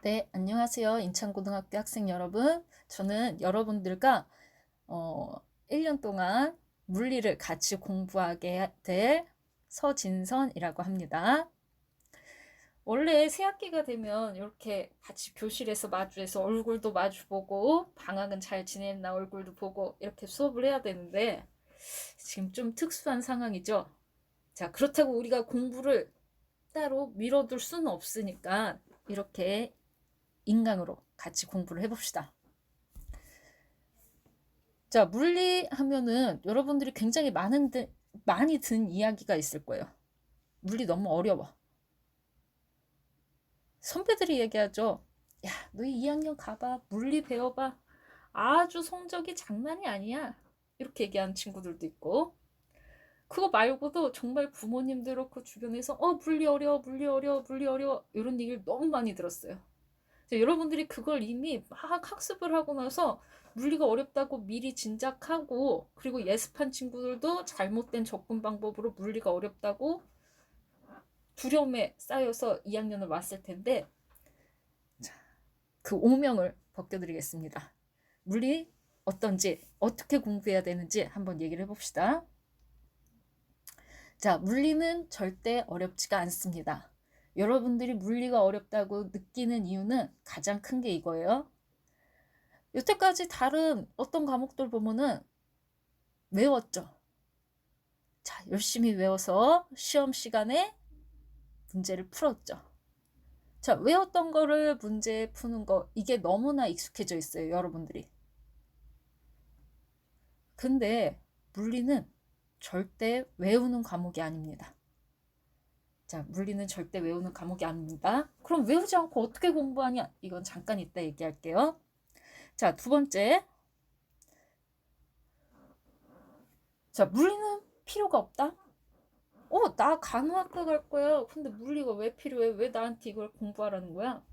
네, 안녕하세요. 인천고등학교 학생 여러분. 저는 여러분들과 1년 동안 물리를 같이 공부하게 될 서진선이라고 합니다. 원래 새학기가 되면 이렇게 같이 교실에서 마주해서 얼굴도 마주보고 방학은 잘 지냈나 얼굴도 보고 이렇게 수업을 해야 되는데 지금 좀 특수한 상황이죠. 자, 그렇다고 우리가 공부를 따로 미뤄둘 수는 없으니까 이렇게 인강으로 같이 공부를 해봅시다. 자, 물리 하면은 여러분들이 굉장히 많이 든 이야기가 있을 거예요. 물리 너무 어려워. 선배들이 얘기하죠. 야, 너 2학년 가봐. 물리 배워봐. 아주 성적이 장난이 아니야. 이렇게 얘기하는 친구들도 있고. 그거 말고도 정말 부모님들 그렇고 주변에서 물리 어려워, 물리 어려워, 물리 어려워 이런 얘기를 너무 많이 들었어요. 여러분들이 그걸 이미 막 학습을 하고 나서 물리가 어렵다고 미리 짐작하고 그리고 예습한 친구들도 잘못된 접근 방법으로 물리가 어렵다고 두려움에 쌓여서 2학년을 왔을 텐데 그 오명을 벗겨드리겠습니다. 물리 어떤지 어떻게 공부해야 되는지 한번 얘기를 해봅시다. 자, 물리는 절대 어렵지가 않습니다. 여러분들이 물리가 어렵다고 느끼는 이유는 가장 큰 게 이거예요. 여태까지 다른 어떤 과목들 보면은 외웠죠. 자, 열심히 외워서 시험 시간에 문제를 풀었죠. 자, 외웠던 거를 문제 푸는 거 이게 너무나 익숙해져 있어요, 여러분들이. 근데 물리는 절대 외우는 과목이 아닙니다. 자, 물리는 절대 외우는 과목이 아닙니다. 그럼 외우지 않고 어떻게 공부하냐? 이건 잠깐 이따 얘기할게요. 자, 두 번째. 자, 물리는 필요가 없다? 나 간호학과 갈 거야. 근데 물리가 왜 필요해? 왜 나한테 이걸 공부하라는 거야?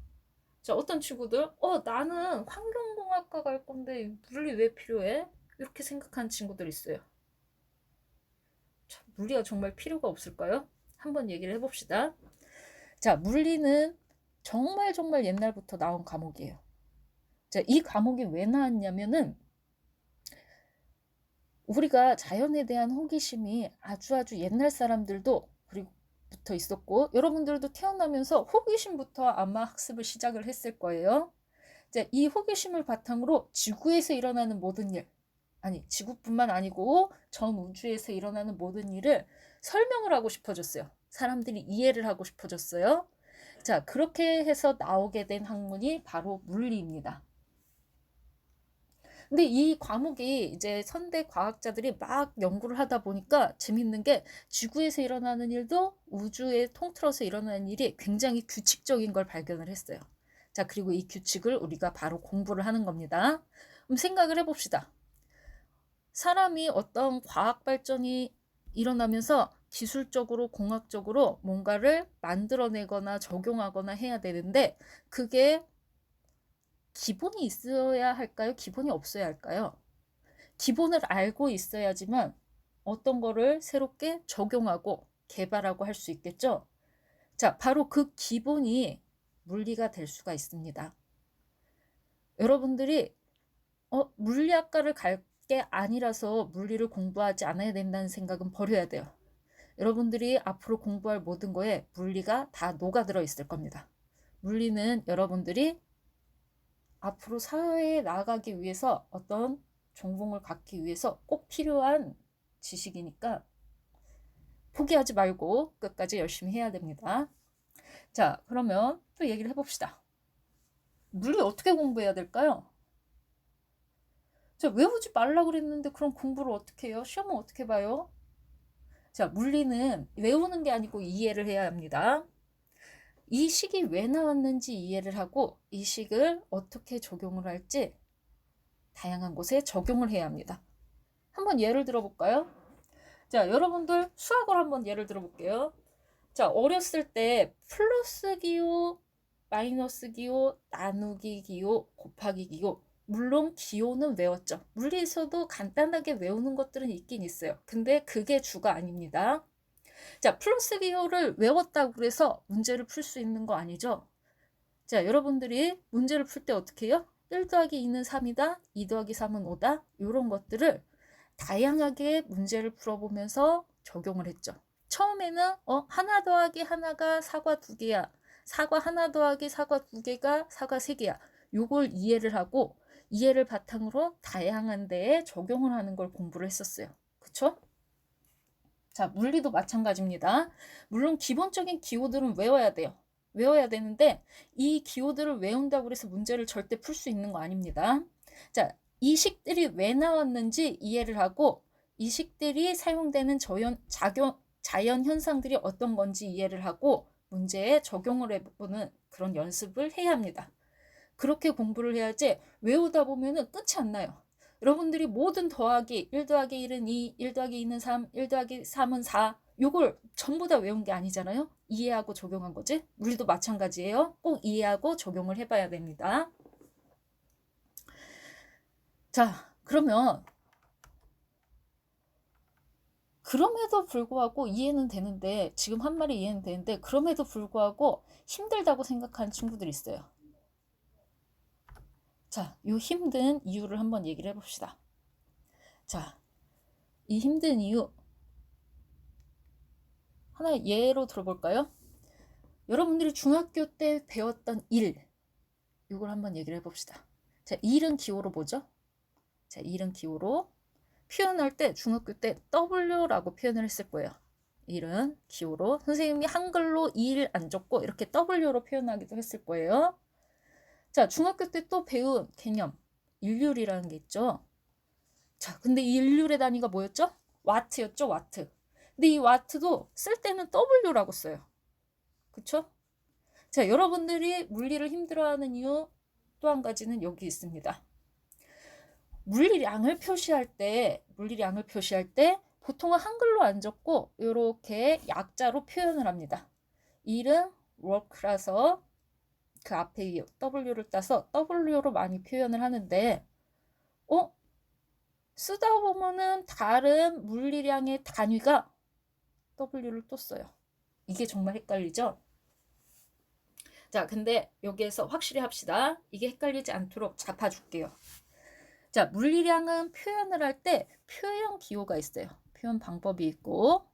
자, 어떤 친구들, 나는 환경공학과 갈 건데 물리 왜 필요해? 이렇게 생각하는 친구들 있어요. 자, 물리가 정말 필요가 없을까요? 한번 얘기를 해봅시다. 자, 물리는 정말 정말 옛날부터 나온 과목이에요. 자, 이 과목이 왜 나왔냐면은 우리가 자연에 대한 호기심이 아주 옛날 사람들도 부터 있었고 여러분들도 태어나면서 호기심부터 아마 학습을 시작을 했을 거예요. 이제 이 호기심을 바탕으로 지구에서 일어나는 모든 일, 아니 지구뿐만 아니고 전 우주에서 일어나는 모든 일을 설명을 하고 싶어졌어요. 사람들이 이해를 하고 싶어졌어요. 자, 그렇게 해서 나오게 된 학문이 바로 물리입니다. 근데 이 과목이 이제 선대 과학자들이 막 연구를 하다 보니까 재밌는 게 지구에서 일어나는 일도 우주에 통틀어서 일어나는 일이 굉장히 규칙적인 걸 발견을 했어요. 자, 그리고 이 규칙을 우리가 바로 공부를 하는 겁니다. 그럼 생각을 해봅시다. 사람이 어떤 과학 발전이 일어나면서 기술적으로 공학적으로 뭔가를 만들어내거나 적용하거나 해야 되는데 그게 기본이 있어야 할까요? 기본이 없어야 할까요? 기본을 알고 있어야지만 어떤 거를 새롭게 적용하고 개발하고 할 수 있겠죠? 자, 바로 그 기본이 물리가 될 수가 있습니다. 여러분들이 물리학과를 갈 게 아니라서 물리를 공부하지 않아야 된다는 생각은 버려야 돼요. 여러분들이 앞으로 공부할 모든 거에 물리가 다 녹아들어 있을 겁니다. 물리는 여러분들이 앞으로 사회에 나아가기 위해서 어떤 전공을 갖기 위해서 꼭 필요한 지식이니까 포기하지 말고 끝까지 열심히 해야 됩니다. 자, 그러면 또 얘기를 해봅시다. 물리 어떻게 공부해야 될까요? 자, 외우지 말라 그랬는데 그럼 공부를 어떻게 해요? 시험은 어떻게 봐요? 자, 물리는 외우는 게 아니고 이해를 해야 합니다. 이 식이 왜 나왔는지 이해를 하고 이 식을 어떻게 적용을 할지 다양한 곳에 적용을 해야 합니다. 한번 예를 들어볼까요? 자, 여러분들 수학을 한번 예를 들어볼게요. 자, 어렸을 때 플러스 기호, 마이너스 기호, 나누기 기호, 곱하기 기호. 물론 기호는 외웠죠. 물리에서도 간단하게 외우는 것들은 있긴 있어요. 근데 그게 주가 아닙니다. 자, 플러스 기호를 외웠다고 해서 문제를 풀 수 있는 거 아니죠? 자, 여러분들이 문제를 풀 때 어떻게 해요? 1 더하기 2는 3이다. 2 더하기 3은 5다. 이런 것들을 다양하게 문제를 풀어보면서 적용을 했죠. 처음에는 하나 더하기 하나가 사과 2개야. 사과 하나 더하기 사과 2개가 사과 3개야. 요걸 이해를 하고 이해를 바탕으로 다양한 데에 적용을 하는 걸 공부를 했었어요. 그쵸? 자, 물리도 마찬가지입니다. 물론 기본적인 기호들은 외워야 돼요. 외워야 되는데 이 기호들을 외운다고 해서 문제를 절대 풀 수 있는 거 아닙니다. 자, 이 식들이 왜 나왔는지 이해를 하고 이 식들이 사용되는 자연 현상들이 어떤 건지 이해를 하고 문제에 적용을 해보는 그런 연습을 해야 합니다. 그렇게 공부를 해야지 외우다 보면은 끝이 안 나요. 여러분들이 모든 더하기 1 더하기 1은 2, 1 더하기 2는 3, 1 더하기 3은 4 요걸 전부 다 외운 게 아니잖아요. 이해하고 적용한 거지. 물리도 마찬가지예요. 꼭 이해하고 적용을 해봐야 됩니다. 자, 그러면 그럼에도 불구하고 이해는 되는데 지금 한 말이 이해는 되는데 그럼에도 불구하고 힘들다고 생각하는 친구들이 있어요. 자, 이 힘든 이유를 한번 얘기를 해봅시다. 자, 이 힘든 이유 하나 예로 들어볼까요? 여러분들이 중학교 때 배웠던 일 이걸 한번 얘기를 해봅시다. 자, 일은 기호로 뭐죠? 자, 일은 기호로 표현할 때 중학교 때 W라고 표현을 했을 거예요. 일은 기호로 선생님이 한글로 일 안 적고 이렇게 W로 표현하기도 했을 거예요. 자, 중학교 때 또 배운 개념 일률이라는 게 있죠. 자, 근데 이 일률의 단위가 뭐였죠? 와트였죠, 와트. 근데 이 와트도 쓸 때는 W라고 써요. 그쵸? 자, 여러분들이 물리를 힘들어하는 이유 또 한 가지는 여기 있습니다. 물리량을 표시할 때 보통은 한글로 안 적고 이렇게 약자로 표현을 합니다. 일은 work라서 그 앞에 W를 따서 W로 많이 표현을 하는데 쓰다 보면은 다른 물리량의 단위가 W를 또 써요. 이게 정말 헷갈리죠? 자, 근데 여기에서 확실히 합시다. 이게 헷갈리지 않도록 잡아줄게요. 자, 물리량은 표현을 할 때 표현 기호가 있어요. 표현 방법이 있고.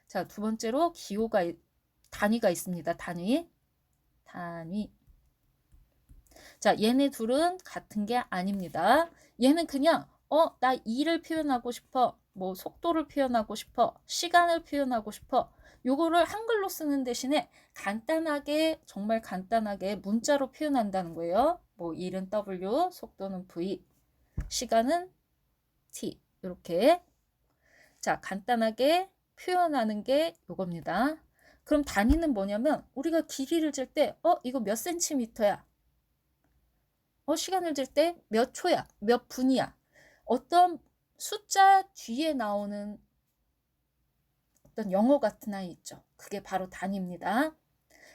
자, 두 번째로 단위가 있습니다. 단위. 자, 얘네 둘은 같은 게 아닙니다. 얘는 그냥 나 일을 표현하고 싶어. 뭐 속도를 표현하고 싶어. 시간을 표현하고 싶어. 요거를 한글로 쓰는 대신에 간단하게 정말 간단하게 문자로 표현한다는 거예요. 뭐 일은 W, 속도는 V, 시간은 T 이렇게 자 간단하게 표현하는 게 요겁니다. 그럼 단위는 뭐냐면 우리가 길이를 잴 때 이거 몇 센티미터야. 시간을 잴 때 몇 초야, 몇 분이야. 어떤 숫자 뒤에 나오는 어떤 영어 같은 아이 있죠. 그게 바로 단위입니다.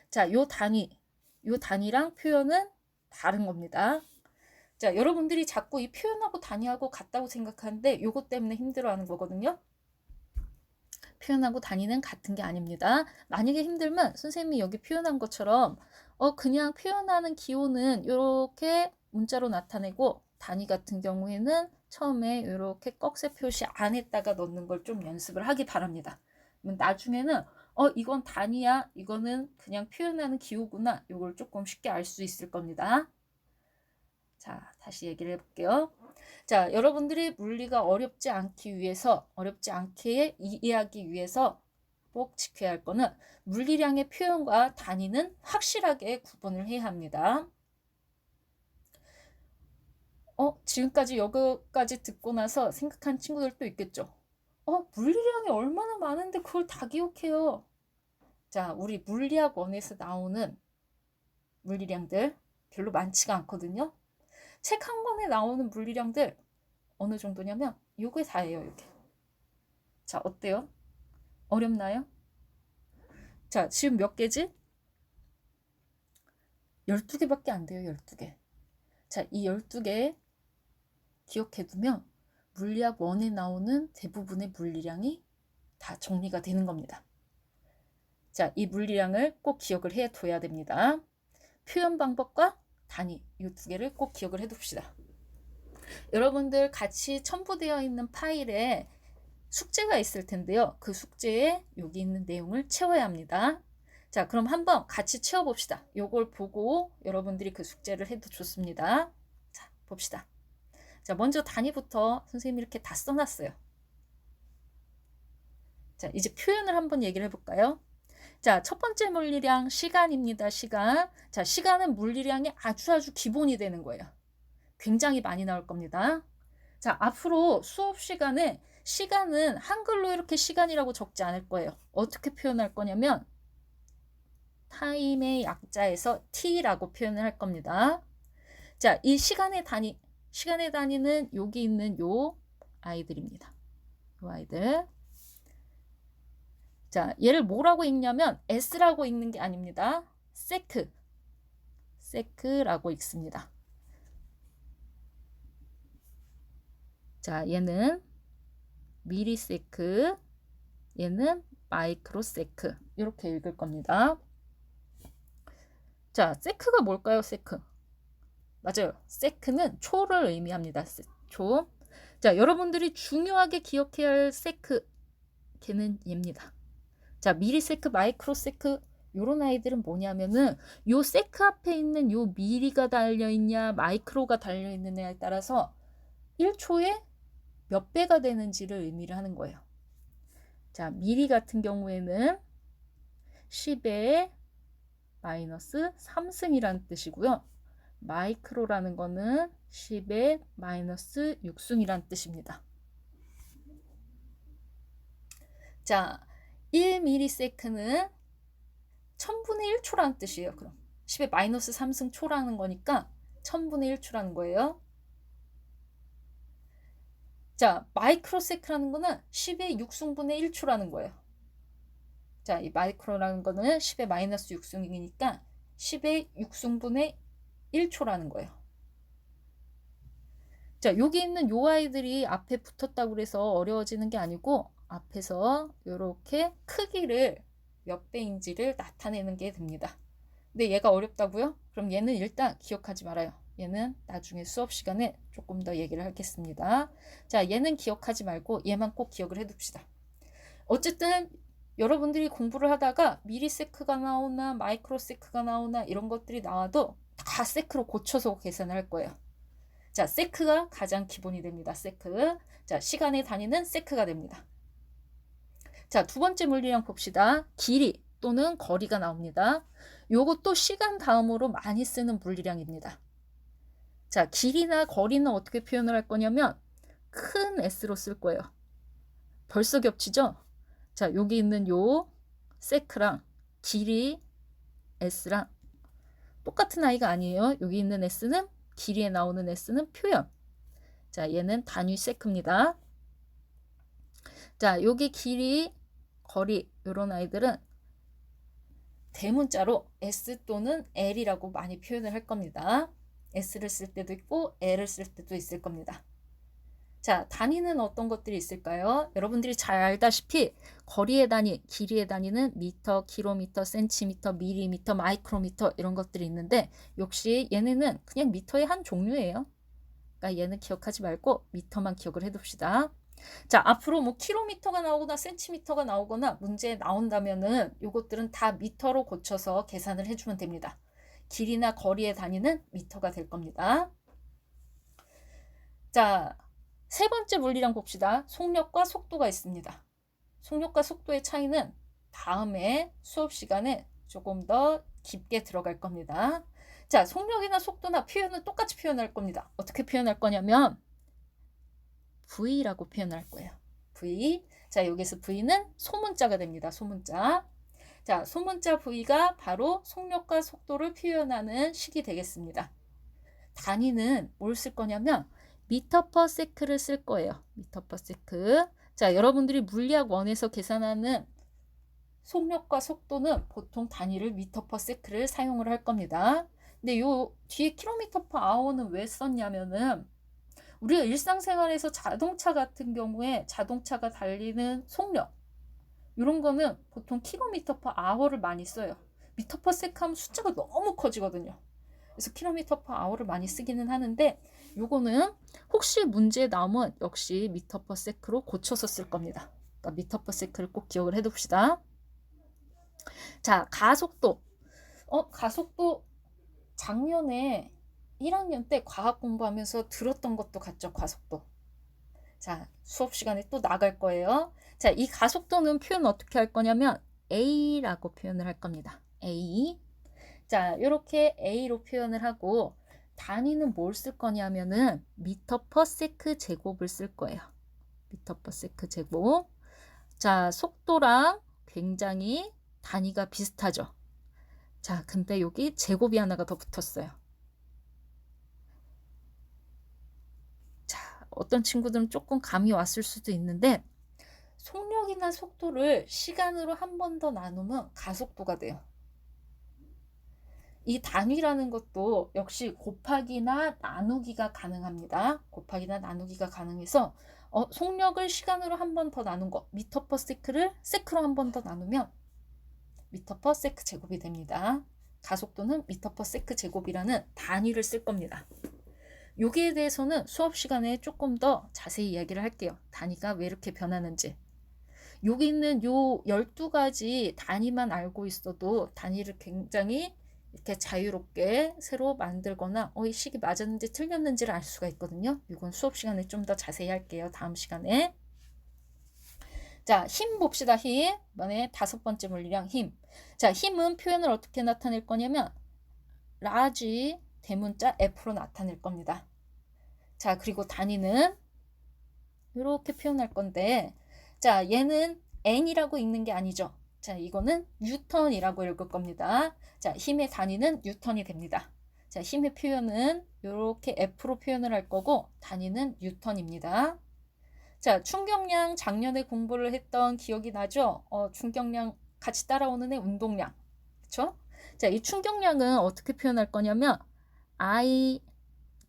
자, 요 단위랑 표현은 다른 겁니다. 자, 여러분들이 자꾸 이 표현하고 단위하고 같다고 생각하는데 요것 때문에 힘들어하는 거거든요. 표현하고 단위는 같은 게 아닙니다. 만약에 힘들면 선생님이 여기 표현한 것처럼 그냥 표현하는 기호는 이렇게 문자로 나타내고 단위 같은 경우에는 처음에 이렇게 꺽쇠 표시 안에다가 넣는 걸 좀 연습을 하기 바랍니다. 나중에는 이건 단위야, 이거는 그냥 표현하는 기호구나, 이걸 조금 쉽게 알 수 있을 겁니다. 자, 다시 얘기를 해볼게요. 자, 여러분들이 물리가 어렵지 않게 이해하기 위해서 꼭 지켜야 할 거는 물리량의 표현과 단위는 확실하게 구분을 해야 합니다. 지금까지 여기까지 듣고 나서 생각한 친구들도 있겠죠. 물리량이 얼마나 많은데 그걸 다 기억해요. 자, 우리 물리학 원에서 나오는 물리량들 별로 많지가 않거든요. 책 한 권에 나오는 물리량들 어느 정도냐면 요게 다예요. 요게. 자, 어때요? 어렵나요? 자, 지금 몇 개지? 12개밖에 안 돼요. 12개. 자, 이 12개 기억해두면 물리학 1에 나오는 대부분의 물리량이 다 정리가 되는 겁니다. 자, 이 물리량을 꼭 기억을 해둬야 됩니다. 표현 방법과 단위 이 두 개를 꼭 기억을 해둡시다. 여러분들 같이 첨부되어 있는 파일에 숙제가 있을 텐데요. 그 숙제에 여기 있는 내용을 채워야 합니다. 자, 그럼 한번 같이 채워봅시다. 요걸 보고 여러분들이 그 숙제를 해도 좋습니다. 자, 봅시다. 자, 먼저 단위부터 선생님이 이렇게 다 써놨어요. 자, 이제 표현을 한번 얘기를 해볼까요? 자, 첫 번째 물리량 시간입니다. 시간. 자, 시간은 물리량이 아주 기본이 되는 거예요. 굉장히 많이 나올 겁니다. 자, 앞으로 수업 시간에 시간은 한글로 이렇게 시간이라고 적지 않을 거예요. 어떻게 표현할 거냐면 타임의 약자에서 t라고 표현을 할 겁니다. 자, 이 시간의 단위는 여기 있는 요 아이들입니다. 요 아이들. 자, 얘를 뭐라고 읽냐면 s라고 읽는 게 아닙니다. 세크라고 읽습니다. 자, 얘는 미리세크, 얘는 마이크로세크 이렇게 읽을 겁니다. 자, 세크가 뭘까요? 세크. 맞아요. 세크는 초를 의미합니다. 초. 자, 여러분들이 중요하게 기억해야 할 세크, 걔는 얘입니다. 자, 미리세크, 마이크로세크 요런 아이들은 뭐냐면은 요 세크 앞에 있는 요 미리가 달려있냐 마이크로가 달려있느냐에 따라서 1초에 몇 배가 되는지를 의미를 하는 거예요. 자, 미리 같은 경우에는 10의 마이너스 3승이라는 뜻이고요. 마이크로라는 거는 10의 마이너스 6승이라는 뜻입니다. 자, 1ms는 1000분의 1초라는 뜻이에요. 그럼 10의 마이너스 3승 초라는 거니까 1000분의 1초라는 거예요. 자, 마이크로세크라는 거는 10의 6승분의 1초라는 거예요. 자, 이 마이크로라는 거는 10의 마이너스 6승이니까 10의 6승분의 1초라는 거예요. 자, 여기 있는 요 아이들이 앞에 붙었다고 그래서 어려워지는 게 아니고 앞에서 이렇게 크기를 몇 배인지를 나타내는 게 됩니다. 근데 얘가 어렵다고요? 그럼 얘는 일단 기억하지 말아요. 얘는 나중에 수업 시간에 조금 더 얘기를 하겠습니다. 자, 얘는 기억하지 말고 얘만 꼭 기억을 해둡시다. 어쨌든 여러분들이 공부를 하다가 미리세크가 나오나 마이크로세크가 나오나 이런 것들이 나와도 다 세크로 고쳐서 계산을 할 거예요. 자, 세크가 가장 기본이 됩니다. 세크. 자, 시간의 단위는 세크가 됩니다. 자, 두 번째 물리량 봅시다. 길이 또는 거리가 나옵니다. 요것도 시간 다음으로 많이 쓰는 물리량입니다. 자, 길이나 거리는 어떻게 표현을 할 거냐면 큰 S로 쓸 거예요. 벌써 겹치죠? 자, 여기 있는 요 세크랑 길이 S랑 똑같은 아이가 아니에요. 여기 있는 S는 길이에 나오는 S는 표현. 자, 얘는 단위 세크입니다. 자, 여기 길이, 거리 이런 아이들은 대문자로 S 또는 L이라고 많이 표현을 할 겁니다. S를 쓸 때도 있고 L을 쓸 때도 있을 겁니다. 자, 단위는 어떤 것들이 있을까요? 여러분들이 잘 알다시피 거리의 단위, 길이의 단위는 미터, 킬로미터, 센티미터, 밀리미터, 마이크로미터 이런 것들이 있는데 역시 얘네는 그냥 미터의 한 종류예요. 그러니까 얘는 기억하지 말고 미터만 기억을 해둡시다. 자, 앞으로 뭐 킬로미터가 나오거나 센티미터가 나오거나 문제에 나온다면은 요것들은 다 미터로 고쳐서 계산을 해주면 됩니다. 길이나 거리의 단위는 미터가 될 겁니다. 자, 세 번째 물리량 봅시다. 속력과 속도가 있습니다. 속력과 속도의 차이는 다음에 수업 시간에 조금 더 깊게 들어갈 겁니다. 자, 속력이나 속도나 표현은 똑같이 표현할 겁니다. 어떻게 표현할 거냐면 V라고 표현할 거예요. V. 자, 여기서 V는 소문자가 됩니다. 소문자. 자, 소문자 V가 바로 속력과 속도를 표현하는 식이 되겠습니다. 단위는 뭘 쓸 거냐면 미터 퍼 세크를 쓸 거예요. 미터 퍼 세크. 자, 여러분들이 물리학 1에서 계산하는 속력과 속도는 보통 단위를 미터 퍼 세크를 사용을 할 겁니다. 근데 요 뒤에 킬로미터 퍼 아워는 왜 썼냐면은 우리가 일상생활에서 자동차 같은 경우에 자동차가 달리는 속력 이런 거는 보통 킬로미터 퍼 아워를 많이 써요. 미터 퍼 세크 하면 숫자가 너무 커지거든요. 그래서 킬로미터 퍼 아워를 많이 쓰기는 하는데 요거는 혹시 문제에 나오면 역시 미터 퍼 세크로 고쳐서 쓸 겁니다. 그러니까 미터 퍼 세크를 꼭 기억을 해둡시다. 자, 가속도. 가속도 작년에 1학년 때 과학 공부하면서 들었던 것도 같죠, 가속도. 자, 수업 시간에 또 나갈 거예요. 자, 이 가속도는 표현 어떻게 할 거냐면 A라고 표현을 할 겁니다. A. 자, 이렇게 A로 표현을 하고 단위는 뭘 쓸 거냐면은 미터 퍼 세크 제곱을 쓸 거예요. 미터 퍼 세크 제곱. 자, 속도랑 굉장히 단위가 비슷하죠. 자, 근데 여기 제곱이 하나가 더 붙었어요. 자, 어떤 친구들은 조금 감이 왔을 수도 있는데 속력이나 속도를 시간으로 한 번 더 나누면 가속도가 돼요. 이 단위라는 것도 역시 곱하기나 나누기가 가능합니다. 곱하기나 나누기가 가능해서 속력을 시간으로 한 번 더 나눈 거, 미터 퍼 세크를 세크로 한 번 더 나누면 미터 퍼 세크 제곱이 됩니다. 가속도는 미터 퍼 세크 제곱이라는 단위를 쓸 겁니다. 여기에 대해서는 수업 시간에 조금 더 자세히 이야기를 할게요. 단위가 왜 이렇게 변하는지. 여기 있는 요 12가지 단위만 알고 있어도 단위를 굉장히 이렇게 자유롭게 새로 만들거나 이 식이 맞았는지 틀렸는지를 알 수가 있거든요. 이건 수업 시간에 좀 더 자세히 할게요. 다음 시간에. 자, 힘 봅시다. 힘. 이번에 5번째 물리량 힘. 자, 힘은 표현을 어떻게 나타낼 거냐면 라지 대문자 F로 나타낼 겁니다. 자, 그리고 단위는 이렇게 표현할 건데 자, 얘는 N이라고 읽는 게 아니죠. 자, 이거는 뉴턴이라고 읽을 겁니다. 자, 힘의 단위는 뉴턴이 됩니다. 자, 힘의 표현은 이렇게 F로 표현을 할 거고 단위는 뉴턴입니다. 자, 충격량 작년에 공부를 했던 기억이 나죠? 충격량 같이 따라오는 애 운동량. 그쵸? 자, 이 충격량은 어떻게 표현할 거냐면 I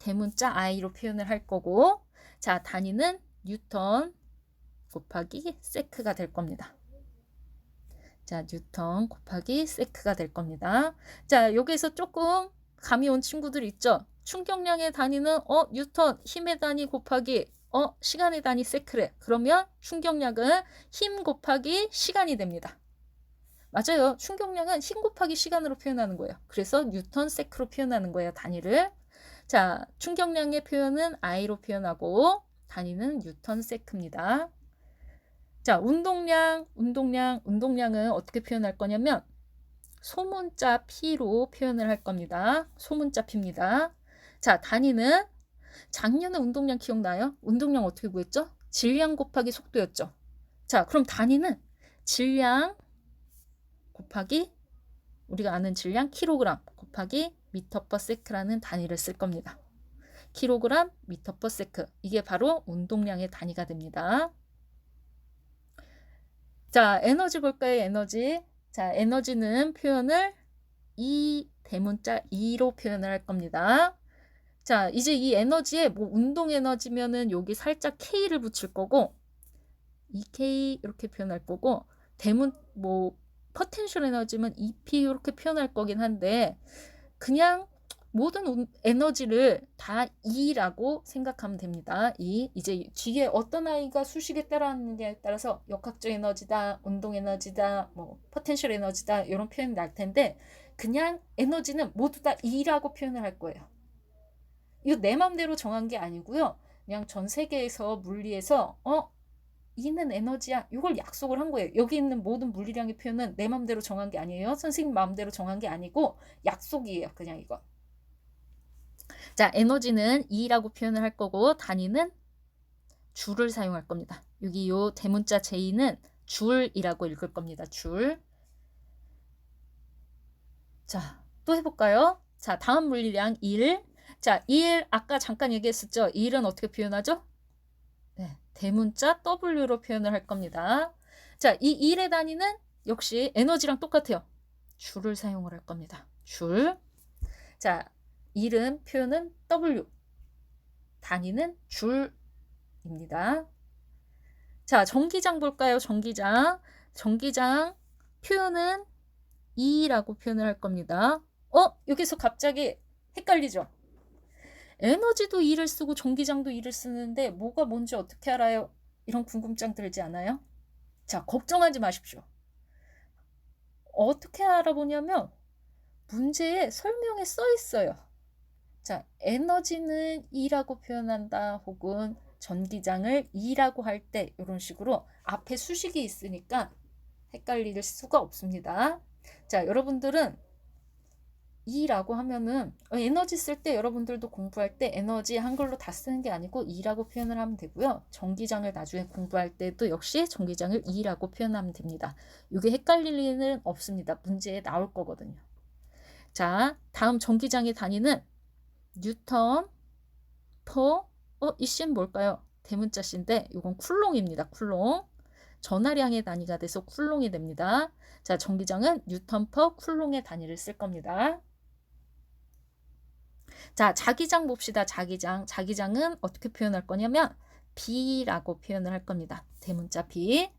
대문자 I로 표현을 할 거고 자, 단위는 뉴턴 곱하기 세크가 될 겁니다. 자, 뉴턴 곱하기 세크가 될 겁니다. 자, 여기에서 조금 감이 온 친구들 있죠? 충격량의 단위는 뉴턴, 힘의 단위 곱하기 시간의 단위 세크래. 그러면 충격량은 힘 곱하기 시간이 됩니다. 맞아요. 충격량은 힘 곱하기 시간으로 표현하는 거예요. 그래서 뉴턴 세크로 표현하는 거예요. 단위를. 자, 충격량의 표현은 I로 표현하고 단위는 뉴턴 세크입니다. 자, 운동량은 어떻게 표현할 거냐면 소문자 P로 표현을 할 겁니다. 소문자 P입니다. 자, 단위는 작년에 운동량 기억나요? 운동량 어떻게 구했죠? 질량 곱하기 속도였죠. 자, 그럼 단위는 질량 곱하기 우리가 아는 질량 킬로그램 곱하기 미터 퍼 세크라는 단위를 쓸 겁니다. 킬로그램 미터 퍼 세크. 이게 바로 운동량의 단위가 됩니다. 자, 에너지 볼까요? 에너지. 자, 에너지는 표현을 E 대문자 E로 표현을 할 겁니다. 자, 이제 이 에너지에 뭐 운동 에너지면은 여기 살짝 K를 붙일 거고 EK 이렇게 표현할 거고 대문 뭐 포텐셜 에너지면 EP 이렇게 표현할 거긴 한데 그냥 모든 에너지를 다 E라고 생각하면 됩니다. 이제 뒤에 어떤 아이가 수식에 따라하느냐에 따라서 역학적 에너지다, 운동 에너지다, 뭐 포텐셜 에너지다 이런 표현이 날 텐데 그냥 에너지는 모두 다 E라고 표현을 할 거예요. 이거 내 맘대로 정한 게 아니고요. 그냥 전 세계에서 물리에서 E는 에너지야. 이걸 약속을 한 거예요. 여기 있는 모든 물리량의 표현은 내 맘대로 정한 게 아니에요. 선생님 마음대로 정한 게 아니고 약속이에요. 그냥 이거. 자, 에너지는 E라고 표현을 할 거고 단위는 줄을 사용할 겁니다. 여기 요 대문자 J는 줄이라고 읽을 겁니다. 줄. 자, 또 해볼까요? 자, 다음 물리량 1. 자, 1 아까 잠깐 얘기했었죠? 1은 어떻게 표현하죠? 네, 대문자 W로 표현을 할 겁니다. 자, 이 1의 단위는 역시 에너지랑 똑같아요. 줄을 사용을 할 겁니다. 줄. 자, 1은 표현은 W. 단위는 줄입니다. 자, 전기장 볼까요? 전기장 표현은 E라고 표현을 할 겁니다. 여기서 갑자기 헷갈리죠? 에너지도 E를 쓰고 전기장도 E를 쓰는데 뭐가 뭔지 어떻게 알아요? 이런 궁금증 들지 않아요? 자, 걱정하지 마십시오. 어떻게 알아보냐면 문제에 설명에 써 있어요. 자, 에너지는 E라고 표현한다 혹은 전기장을 E라고 할 때 이런 식으로 앞에 수식이 있으니까 헷갈릴 수가 없습니다. 자, 여러분들은 E라고 하면은 에너지 쓸 때 여러분들도 공부할 때 에너지 한글로 다 쓰는 게 아니고 E라고 표현을 하면 되고요. 전기장을 나중에 공부할 때도 역시 전기장을 E라고 표현하면 됩니다. 이게 헷갈릴 일은 없습니다. 문제에 나올 거거든요. 자, 다음 전기장의 단위는 뉴턴 퍼 이 C는 뭘까요? 대문자 C인데 이건 쿨롱입니다. 쿨롱. 전하량의 단위가 돼서 쿨롱이 됩니다. 자, 전기장은 뉴턴 퍼 쿨롱의 단위를 쓸 겁니다. 자, 자기장 봅시다. 자기장은 어떻게 표현할 거냐면 B라고 표현을 할 겁니다. 대문자 B.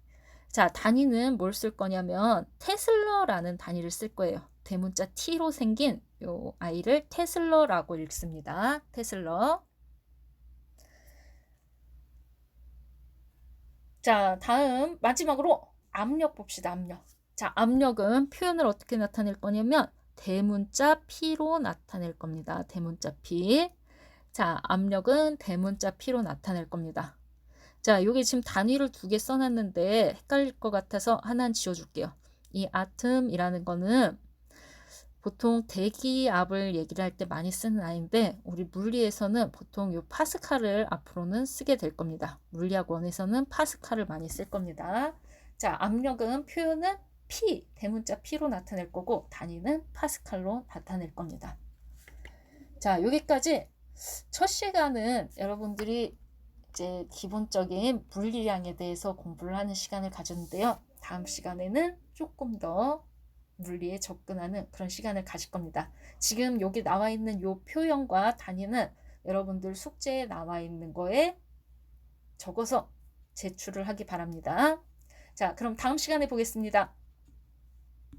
자, 단위는 뭘 쓸 거냐면 테슬러라는 단위를 쓸 거예요. 대문자 T로 생긴 요 아이를 테슬러라고 읽습니다. 테슬러. 자, 다음 마지막으로 압력 봅시다. 압력. 자, 압력은 표현을 어떻게 나타낼 거냐면 대문자 P로 나타낼 겁니다. 대문자 P. 자, 압력은 대문자 P로 나타낼 겁니다. 자, 여기 지금 단위를 2개 써놨는데 헷갈릴 것 같아서 하나는 지워줄게요. 이 아tom이라는 거는 보통 대기압을 얘기를 할 때 많이 쓰는 아이인데 우리 물리에서는 보통 요 파스칼을 앞으로는 쓰게 될 겁니다. 물리학원에서는 파스칼을 많이 쓸 겁니다. 자, 압력은 표현은 P, 대문자 P로 나타낼 거고 단위는 파스칼로 나타낼 겁니다. 자, 여기까지 첫 시간은 여러분들이 이제 기본적인 물리량에 대해서 공부를 하는 시간을 가졌는데요. 다음 시간에는 조금 더 물리에 접근하는 그런 시간을 가질 겁니다. 지금 여기 나와 있는 요 표현과 단위는 여러분들 숙제에 나와 있는 거에 적어서 제출을 하기 바랍니다. 자, 그럼 다음 시간에 보겠습니다.